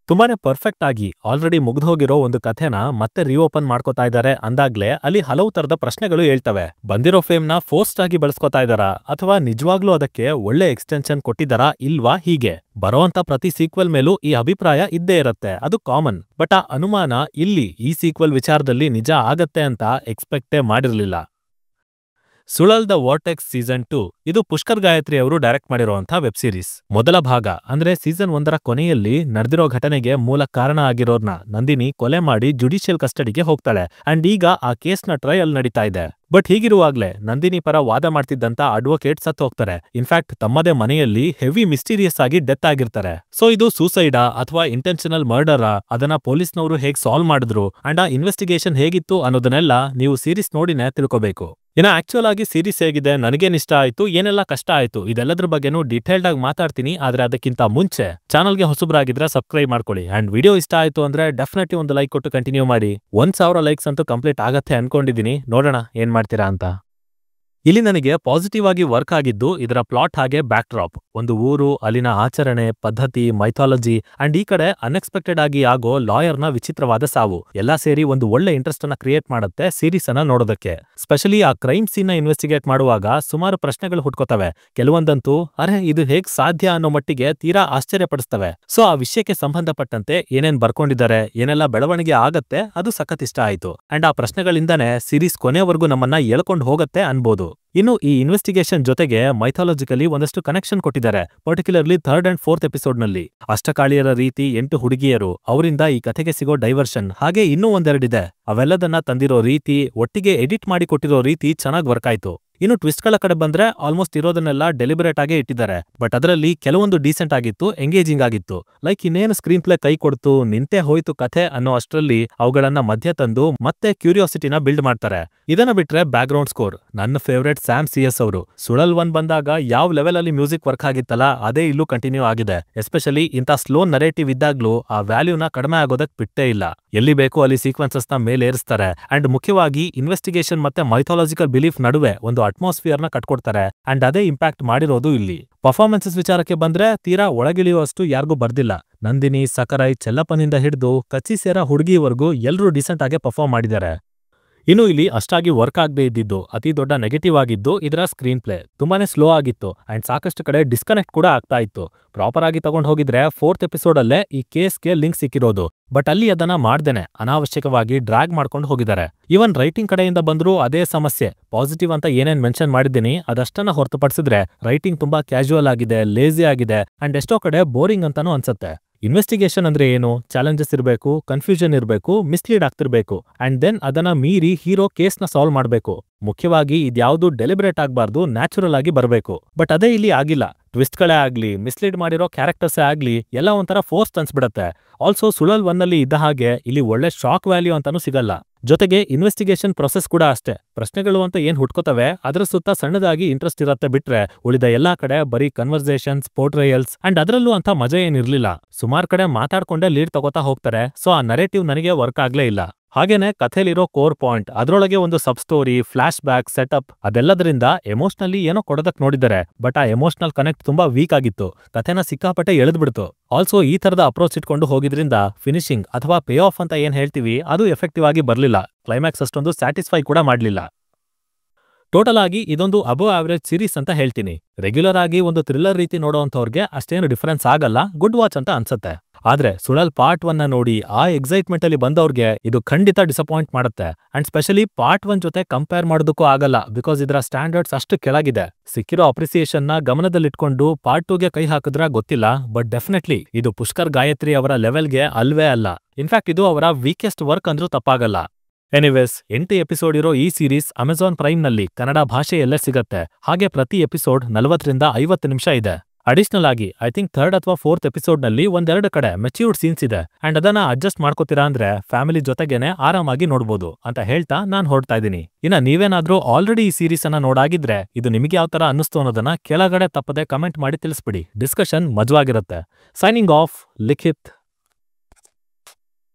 ತುಂಬಾನೇ ಪರ್ಫೆಕ್ಟ್ ಆಗಿ ಆಲ್ರೆಡಿ ಮುಗ್ದೋಗಿರೋ ಒಂದು ಕಥೆನ ಮತ್ತೆ ರಿಓಪನ್ ಮಾಡ್ಕೋತಾ ಇದ್ದಾರೆ ಅಂದಾಗ್ಲೇ ಅಲ್ಲಿ ಹಲವು ತರದ ಪ್ರಶ್ನೆಗಳು ಹೇಳ್ತವೆ. ಬಂದಿರೋ ಫೇಮ್ನ ಫೋರ್ಸ್ಡ್ ಆಗಿ ಬಳಸ್ಕೋತಾ ಇದ್ದಾರಾ ಅಥವಾ ನಿಜವಾಗ್ಲೂ ಅದಕ್ಕೆ ಒಳ್ಳೆ ಎಕ್ಸ್ಟೆನ್ಷನ್ ಕೊಟ್ಟಿದ್ದಾರಾ ಇಲ್ವಾ? ಹೀಗೆ ಬರೋಂತ ಪ್ರತಿ ಸೀಕ್ವೆಲ್ ಮೇಲೂ ಈ ಅಭಿಪ್ರಾಯ ಇದ್ದೇ ಇರುತ್ತೆ, ಅದು ಕಾಮನ್. ಬಟ್ ಆ ಅನುಮಾನ ಇಲ್ಲಿ ಈ ಸೀಕ್ವೆಲ್ ವಿಚಾರದಲ್ಲಿ ನಿಜ ಆಗತ್ತೆ ಅಂತ ಎಕ್ಸ್ಪೆಕ್ಟೇ ಮಾಡಿರ್ಲಿಲ್ಲ. ಸುಳಲ್ ದ ವಾರ್ಟೆಕ್ಸ್ ಸೀಸನ್ 2 ಇದು ಪುಷ್ಕರ್ ಗಾಯತ್ರಿ ಅವರು ಡೈರೆಕ್ಟ್ ಮಾಡಿರುವಂತಹ ವೆಬ್ ಸೀರೀಸ್. ಮೊದಲ ಭಾಗ ಅಂದ್ರೆ ಸೀಸನ್ 1ರ ಕೊನೆಯಲ್ಲಿ ನಡೆದಿರೋ ಘಟನೆಗೆ ಮೂಲ ಕಾರಣ ಆಗಿರೋರ್ನ ನಂದಿನಿ ಕೊಲೆ ಮಾಡಿ ಜುಡಿಷಿಯಲ್ ಕಸ್ಟಡಿಗೆ ಹೋಗ್ತಾಳೆ ಅಂಡ್ ಈಗ ಆ ಕೇಸ್ನ ಟ್ರಯಲ್ ನಡೀತಾ ಇದೆ. ಬಟ್ ಹೀಗಿರುವಾಗ್ಲೇ ನಂದಿನಿ ಪರ ವಾದ ಮಾಡ್ತಿದ್ದಂತ ಅಡ್ವೊಕೇಟ್ ಸತ್ತು ಹೋಗ್ತಾರೆ. ಇನ್ಫ್ಯಾಕ್ಟ್ ತಮ್ಮದೇ ಮನೆಯಲ್ಲಿ ಹೆವಿ ಮಿಸ್ಟೀರಿಯಸ್ ಆಗಿ ಡೆತ್ ಆಗಿರ್ತಾರೆ. ಸೊ ಇದು ಸೂಸೈಡಾ ಅಥವಾ ಇಂಟೆನ್ಷನಲ್ ಮರ್ಡರಾ, ಅದನ್ನ ಪೊಲೀಸ್ನವರು ಹೇಗ್ ಸಾಲ್ವ್ ಮಾಡಿದ್ರು ಅಂಡ್ ಆ ಇನ್ವೆಸ್ಟಿಗೇಷನ್ ಹೇಗಿತ್ತು ಅನ್ನೋದನ್ನೆಲ್ಲ ನೀವು ಸೀರೀಸ್ ನೋಡಿನೇ ತಿಳ್ಕೋಬೇಕು. ಇನ್ನು ಆಕ್ಚುಯಲ್ ಆಗಿ ಸೀರೀಸ್ ಹೇಗಿದೆ, ನನಗೇನ್ ಇಷ್ಟ ಆಯ್ತು, ಏನೆಲ್ಲ ಕಷ್ಟ ಆಯ್ತು, ಇದೆಲ್ಲದ್ರ ಬಗ್ಗೆನೂ ಡೀಟೇಲ್ಡ್ ಆಗಿ ಮಾತಾಡ್ತೀನಿ. ಆದ್ರೆ ಅದಕ್ಕಿಂತ ಮುಂಚೆ ಚಾನಲ್ಗೆ ಹೊಸಬ್ರಾಗಿದ್ರೆ ಸಬ್ಸ್ಕ್ರೈಬ್ ಮಾಡ್ಕೊಳ್ಳಿ ಅಂಡ್ ವಿಡಿಯೋ ಇಷ್ಟ ಆಯ್ತು ಅಂದ್ರೆ ಡೆಫಿನೆಟ್ಲಿ ಒಂದು ಲೈಕ್ ಕೊಟ್ಟು ಕಂಟಿನ್ಯೂ ಮಾಡಿ. 1000 ಲೈಕ್ಸ್ ಅಂತೂ ಕಂಪ್ಲೀಟ್ ಆಗತ್ತೆ ಅನ್ಕೊಂಡಿದೀನಿ, ನೋಡೋಣ ಏನ್ ಮಾಡ್ತೀರಾ ಅಂತ. ಇಲ್ಲಿ ನನಗೆ ಪಾಸಿಟಿವ್ ಆಗಿ ವರ್ಕ್ ಆಗಿದ್ದು ಇದರ ಪ್ಲಾಟ್ ಹಾಗೆ ಬ್ಯಾಕ್ ಡ್ರಾಪ್. ಒಂದು ಊರು, ಅಲ್ಲಿನ ಆಚರಣೆ, ಪದ್ಧತಿ, ಮೈಥಾಲಜಿ ಅಂಡ್ ಈ ಕಡೆ ಅನ್ಎಕ್ಸ್ಪೆಕ್ಟೆಡ್ ಆಗಿ ಆಗೋ ಲಾಯರ್ನ ವಿಚಿತ್ರವಾದ ಸಾವು ಎಲ್ಲಾ ಸೇರಿ ಒಂದು ಒಳ್ಳೆ ಇಂಟ್ರೆಸ್ಟ್ ಅನ್ನ ಕ್ರಿಯೇಟ್ ಮಾಡುತ್ತೆ ಸೀರೀಸ್ ಅನ್ನ ನೋಡೋದಕ್ಕೆ. ಸ್ಪೆಷಲಿ ಆ ಕ್ರೈಮ್ ಸೀನ್ ನ ಇನ್ವೆಸ್ಟಿಗೇಟ್ ಮಾಡುವಾಗ ಸುಮಾರು ಪ್ರಶ್ನೆಗಳು ಹುಟ್ಕೋತವೆ. ಕೆಲವೊಂದಂತೂ ಅರೆ ಇದು ಹೇಗ್ ಸಾಧ್ಯ ಅನ್ನೋ ಮಟ್ಟಿಗೆ ತೀರಾ ಆಶ್ಚರ್ಯಪಡಿಸ್ತವೆ. ಸೊ ಆ ವಿಷಯಕ್ಕೆ ಸಂಬಂಧಪಟ್ಟಂತೆ ಏನೇನ್ ಬರ್ಕೊಂಡಿದ್ದಾರೆ, ಏನೆಲ್ಲ ಬೆಳವಣಿಗೆ ಆಗತ್ತೆ, ಅದು ಸಖತ್ ಇಷ್ಟ ಆಯ್ತು. ಅಂಡ್ ಆ ಪ್ರಶ್ನೆಗಳಿಂದಾನೇ ಸೀರೀಸ್ ಕೊನೆವರೆಗೂ ನಮ್ಮನ್ನ ಎಳ್ಕೊಂಡು ಹೋಗತ್ತೆ ಅನ್ಬೋದು. ಇನ್ನು ಈ ಇನ್ವೆಸ್ಟಿಗೇಷನ್ ಜೊತೆಗೆ ಮೈಥಾಲಜಿಕಲಿ ಒಂದಷ್ಟು ಕನೆಕ್ಷನ್ ಕೊಟ್ಟಿದ್ದಾರೆ, particularly 3rd and 4th episode ನಲ್ಲಿ. ಅಷ್ಟಕಾಳಿಯರ ರೀತಿ 8 ಹುಡುಗಿಯರು, ಅವರಿಂದ ಈ ಕಥೆಗೆ ಸಿಗೋ ಡೈವರ್ಷನ್, ಹಾಗೆ ಇನ್ನೂ ಒಂದೆರಡಿದೆ. ಅವೆಲ್ಲದನ್ನ ತಂದಿರೋ ರೀತಿ, ಒಟ್ಟಿಗೆ ಎಡಿಟ್ ಮಾಡಿ ಕೊಟ್ಟಿರೋ ರೀತಿ ಚೆನ್ನಾಗಿ ವರ್ಕ್ ಆಯ್ತು. ಇನ್ನು ಟ್ವಿಸ್ಟ್ಗಳ ಕಡೆ ಬಂದ್ರೆ ಆಲ್ಮೋಸ್ಟ್ ಇರೋದನ್ನೆಲ್ಲ ಡೆಲಿಬರೇಟ್ ಆಗೇ ಇಟ್ಟಿದ್ದಾರೆ. ಬಟ್ ಅದರಲ್ಲಿ ಕೆಲವೊಂದು ಡೀಸೆಂಟ್ ಆಗಿತ್ತು, ಎಂಗೇಜಿಂಗ್ ಆಗಿತ್ತು. ಲೈಕ್ ಇನ್ನೇನು ಸ್ಕ್ರೀನ್ ಪ್ಲೇ ಕೈ ಕೊಡ್ತು, ನಿಂತೆ ಹೋಯ್ತು ಕಥೆ ಅನ್ನೋ ಅಷ್ಟರಲ್ಲಿ ಅವುಗಳನ್ನ ಮಧ್ಯ ತಂದು ಮತ್ತೆ ಕ್ಯೂರಿಯಾಸಿಟಿನ ಬಿಲ್ಡ್ ಮಾಡ್ತಾರೆ. ಇದನ್ನ ಬಿಟ್ರೆ ಬ್ಯಾಕ್ ಗ್ರೌಂಡ್ ಸ್ಕೋರ್, ನನ್ನ ಫೇವರೇಟ್ ಸ್ಯಾಮ್ CS ಅವರು. ಸುಳಲ್ 1 ಬಂದಾಗ ಯಾವ ಲೆವೆಲ್ ಅಲ್ಲಿ ಮ್ಯೂಸಿಕ್ ವರ್ಕ್ ಆಗಿತ್ತಲ್ಲ ಅದೇ ಇಲ್ಲೂ ಕಂಟಿನ್ಯೂ ಆಗಿದೆ. ಎಸ್ಪೆಷಲಿ ಇಂಥ ಸ್ಲೋ ನರೇಟಿವ್ ಇದ್ದಾಗ್ಲೂ ಆ ವ್ಯಾಲ್ಯೂನ ಕಡಿಮೆ ಆಗೋದಕ್ ಬಿಟ್ಟೇ ಇಲ್ಲ. ಎಲ್ಲಿ ಬೇಕೋ ಅಲ್ಲಿ ಸೀಕ್ವೆನ್ಸಸ್ ನ ಮೇಲೆ ಏರಿಸ್ತಾರೆ ಅಂಡ್ ಮುಖ್ಯವಾಗಿ ಇನ್ವೆಸ್ಟಿಗೇಷನ್ ಮತ್ತೆ ಮೈಥಾಲಜಿಕಲ್ ಬಿಲೀಫ್ ನಡುವೆ ಒಂದು ಅಟ್ಮಾಸ್ಫಿಯರ್ ನ ಕಟ್ಕೊಡ್ತಾರೆ ಅಂಡ್ ಅದೇ ಇಂಪ್ಯಾಕ್ಟ್ ಮಾಡಿರೋದು ಇಲ್ಲಿ. ಪರ್ಫಾರ್ಮೆನ್ಸಸ್ ವಿಚಾರಕ್ಕೆ ಬಂದ್ರೆ ತೀರಾ ಒಳಗಿಳಿಯುವಷ್ಟು ಯಾರಿಗೂ ಬರ್ದಿಲ್ಲ. ನಂದಿನಿ, ಸಕರೈ, ಚೆಲ್ಲಪ್ಪನಿಂದ ಹಿಡಿದು ಕಚ್ಚಿ ಸೇರ ಹುಡುಗಿವರೆಗೂ ಎಲ್ಲರೂ ಡಿಸೆಂಟ್ ಆಗಿ ಪರ್ಫಾರ್ಮ್ ಮಾಡಿದ್ದಾರೆ. ಇನ್ನು ಇಲ್ಲಿ ಅಷ್ಟಾಗಿ ವರ್ಕ್ ಆಗದೆ ಇದ್ದಿದ್ದು ಅತಿ ದೊಡ್ಡ ನೆಗೆಟಿವ್ ಆಗಿದ್ದು ಇದರ ಸ್ಕ್ರೀನ್ ಪ್ಲೇ ತುಂಬಾನೇ ಸ್ಲೋ ಆಗಿತ್ತು ಅಂಡ್ ಸಾಕಷ್ಟು ಕಡೆ ಡಿಸ್ಕನೆಕ್ಟ್ ಕೂಡ ಆಗ್ತಾ ಇತ್ತು. ಪ್ರಾಪರ್ ಆಗಿ ತಗೊಂಡ್ ಹೋಗಿದ್ರೆ 4th ಎಪಿಸೋಡ್ ಅಲ್ಲೇ ಈ ಕೇಸ್ಗೆ ಲಿಂಕ್ ಸಿಕ್ಕಿರೋದು. ಬಟ್ ಅಲ್ಲಿ ಅದನ್ನ ಮಾಡ್ದೇನೆ ಅನಾವಶ್ಯಕವಾಗಿ ಡ್ರ್ಯಾಗ್ ಮಾಡ್ಕೊಂಡು ಹೋಗಿದ್ದಾರೆ. ಈವನ್ ರೈಟಿಂಗ್ ಕಡೆಯಿಂದ ಬಂದ್ರೂ ಅದೇ ಸಮಸ್ಯೆ. ಪಾಸಿಟಿವ್ ಅಂತ ಏನೇನ್ ಮೆನ್ಷನ್ ಮಾಡಿದ್ದೀನಿ ಅದಷ್ಟನ್ನ ಹೊರತುಪಡಿಸಿದ್ರೆ ರೈಟಿಂಗ್ ತುಂಬಾ ಕ್ಯಾಶುವಲ್ ಆಗಿದೆ, ಲೇಜಿ ಆಗಿದೆ ಅಂಡ್ ಎಷ್ಟೋ ಕಡೆ ಬೋರಿಂಗ್ ಅಂತಾನೂ ಅನ್ಸುತ್ತೆ. ಇನ್ವೆಸ್ಟಿಗೇಷನ್ ಅಂದ್ರೆ ಏನು, ಚಾಲೆಂಜಸ್ ಇರಬೇಕು, ಕನ್ಫ್ಯೂಷನ್ ಇರಬೇಕು, ಮಿಸ್ಲೀಡ್ ಆಗ್ತಿರ್ಬೇಕು ಅಂಡ್ ದೆನ್ ಅದನ್ನ ಮೀರಿ ಹೀರೋ ಕೇಸ್ನ ಸಾಲ್ವ್ ಮಾಡಬೇಕು. ಮುಖ್ಯವಾಗಿ ಇದ್ಯಾವುದು ಡೆಲಿಬರೇಟ್ ಆಗಬಾರ್ದು, ನ್ಯಾಚುರಲ್ ಆಗಿ ಬರಬೇಕು. ಬಟ್ ಅದೇ ಇಲ್ಲಿ ಆಗಿಲ್ಲ. ಟ್ವಿಸ್ಟ್ಗಳೇ ಆಗ್ಲಿ, ಮಿಸ್ಲೀಡ್ ಮಾಡಿರೋ ಕ್ಯಾರೆಕ್ಟರ್ಸೇ ಆಗ್ಲಿ, ಎಲ್ಲ ಒಂಥರ ಫೋರ್ಸ್ ಅನ್ಸ್ಬಿಡತ್ತೆ. ಆಲ್ಸೋ ಸುಳಲ್ 1 ನಲ್ಲಿ ಇದ್ದ ಹಾಗೆ ಇಲ್ಲಿ ಒಳ್ಳೆ ಶಾಕ್ ವ್ಯಾಲ್ಯೂ ಅಂತಾನೂ ಸಿಗಲ್ಲ. ಜೊತೆಗೆ ಇನ್ವೆಸ್ಟಿಗೇಷನ್ ಪ್ರೊಸೆಸ್ ಕೂಡ ಅಷ್ಟೇ. ಪ್ರಶ್ನೆಗಳು ಅಂತ ಏನ್ ಹುಟ್ಕೋತವೆ ಅದರ ಸುತ್ತ ಸಣ್ಣದಾಗಿ ಇಂಟ್ರೆಸ್ಟ್ ಇರತ್ತೆ ಬಿಟ್ರೆ ಉಳಿದ ಎಲ್ಲಾ ಕಡೆ ಬರೀ ಕನ್ವರ್ಸೇಷನ್ಸ್, ಪೋರ್ಟ್ರೇಯಲ್ಸ್ ಅಂಡ್ ಅದರಲ್ಲೂ ಅಂತ ಮಜಾ ಏನಿರ್ಲಿಲ್ಲ. ಸುಮಾರು ಕಡೆ ಮಾತಾಡ್ಕೊಂಡೇ ಲೀಡ್ ತಗೋತಾ ಹೋಗ್ತಾರೆ. ಸೊ ಆ ನರೇಟಿವ್ ನನಗೆ ವರ್ಕ್ ಆಗ್ಲೇ ಇಲ್ಲ. ಹಾಗೇನೆ ಕಥೆಲಿರೋ ಕೋರ್ ಪಾಯಿಂಟ್, ಅದರೊಳಗೆ ಒಂದು sub story, flashback, setup ಅದೆಲ್ಲದರಿಂದ ಎಮೋಷನಲಿ ಏನೋ ಕೊಡೋದಕ್ ನೋಡಿದ್ದಾರೆ. ಬಟ್ ಆ ಎಮೋಷನಲ್ ಕನೆಕ್ಟ್ ತುಂಬಾ ವೀಕ್ ಆಗಿತ್ತು. ಕಥೆನ ಸಿಕ್ಕಾಪಟ್ಟೆ ಎಳೆದ್ಬಿಡ್ತು. ಆಲ್ಸೋ ಈ ತರದ ಅಪ್ರೋಚ್ ಇಟ್ಕೊಂಡು ಹೋಗಿದ್ರಿಂದ ಫಿನಿಶಿಂಗ್ ಅಥವಾ ಪೇ ಆಫ್ ಅಂತ ಏನ್ ಹೇಳ್ತೀವಿ ಅದು ಎಫೆಕ್ಟಿವ್ ಆಗಿ ಬರ್ಲಿಲ್ಲ. ಕ್ಲೈಮ್ಯಾಕ್ಸ್ ಅಷ್ಟೊಂದು ಸ್ಯಾಟಿಸ್ಫೈ ಕೂಡ ಮಾಡ್ಲಿಲ್ಲ. ಟೋಟಲ್ ಆಗಿ ಇದೊಂದು ಅಬವ್ ಆವರೇಜ್ ಸೀರೀಸ್ ಅಂತ ಹೇಳ್ತೀನಿ. ರೆಗ್ಯುಲರ್ ಆಗಿ ಒಂದು ಥ್ರಿಲ್ಲರ್ ರೀತಿ ನೋಡೋಂಥವ್ರಿಗೆ ಅಷ್ಟೇನು ಡಿಫರೆನ್ಸ್ ಆಗಲ್ಲ, ಗುಡ್ ವಾಚ್ ಅಂತ ಅನ್ಸುತ್ತೆ. ಆದ್ರೆ ಸುಳಲ್ ಪಾರ್ಟ್ 1 ನ ನೋಡಿ ಆ ಎಕ್ಸೈಟ್ಮೆಂಟ್ ಅಲ್ಲಿ ಬಂದವ್ರಿಗೆ ಇದು ಖಂಡಿತ ಡಿಸಪಾಯಿಂಟ್ ಮಾಡುತ್ತೆ. ಅಂಡ್ ಸ್ಪೆಷಲಿ ಪಾರ್ಟ್ 1 ಜೊತೆ ಕಂಪೇರ್ ಮಾಡೋದಕ್ಕೂ ಆಗಲ್ಲ, ಬಿಕಾಸ್ ಇದರ ಸ್ಟ್ಯಾಂಡರ್ಡ್ಸ್ ಅಷ್ಟು ಕೆಳಗಿದೆ. ಸಿಕ್ಕಿರೋ ಅಪ್ರಿಸಿಯೇಷನ್ ನ ಗಮನದಲ್ಲಿಟ್ಕೊಂಡು ಪಾರ್ಟ್ 2ಗೆ ಕೈ ಹಾಕಿದ್ರ ಗೊತ್ತಿಲ್ಲ. ಬಟ್ ಡೆಫಿನೆಟ್ಲಿ ಇದು ಪುಷ್ಕರ್ ಗಾಯತ್ರಿ ಅವರ ಲೆವೆಲ್ಗೆ ಅಲ್ವೇ ಅಲ್ಲ. ಇನ್ಫ್ಯಾಕ್ಟ್ ಇದು ಅವರ ವೀಕೆಸ್ಟ್ ವರ್ಕ್ ಅಂದ್ರೂ ತಪ್ಪಾಗಲ್ಲ. ಎನಿವೇಸ್ 8 ಎಪಿಸೋಡ್ ಇರೋ ಈ ಸೀರೀಸ್ ಅಮೆಜಾನ್ ಪ್ರೈಮ್ ನಲ್ಲಿ ಕನ್ನಡ ಭಾಷೆಯಲ್ಲೇ ಸಿಗತ್ತೆ. ಹಾಗೆ ಪ್ರತಿ ಎಪಿಸೋಡ್ 40 ರಿಂದ 50 ನಿಮಿಷ ಇದೆ. ಅಡಿಷನಲ್ ಆಗಿ ಐ ಥಿಂಕ್ 3rd ಅಥವಾ 4th ಎಪಿಸೋಡ್ ನಲ್ಲಿ ಒಂದೆರಡು ಕಡೆ ಮೆಚ್ಯೂರ್ಡ್ ಸೀನ್ಸ್ ಇದೆ ಅಂಡ್ ಅದನ್ನ ಅಡ್ಜಸ್ಟ್ ಮಾಡ್ಕೋತೀರಾ ಅಂದ್ರೆ ಫ್ಯಾಮಿಲಿ ಜೊತೆಗೇನೆ ಆರಾಮಾಗಿ ನೋಡ್ಬೋದು ಅಂತ ಹೇಳ್ತಾ ನಾನ್ ಹೊರಡ್ತಾ ಇದೀನಿ. ಇನ್ನ ನೀವೇನಾದ್ರೂ ಆಲ್ರೆಡಿ ಈ ಸೀರೀಸ್ ಅನ್ನ ನೋಡಾಗಿದ್ರೆ ಇದು ನಿಮಗೆ ಯಾವ ತರ ಅನ್ನಿಸ್ತು ಅನ್ನೋದನ್ನ ಕೆಳಗಡೆ ತಪ್ಪದೆ ಕಮೆಂಟ್ ಮಾಡಿ ತಿಳಿಸ್ಬಿಡಿ. ಡಿಸ್ಕಷನ್ ಮಜವಾಗಿರುತ್ತೆ. ಸೈನಿಂಗ್ ಆಫ್, ಲಿಖಿತ್.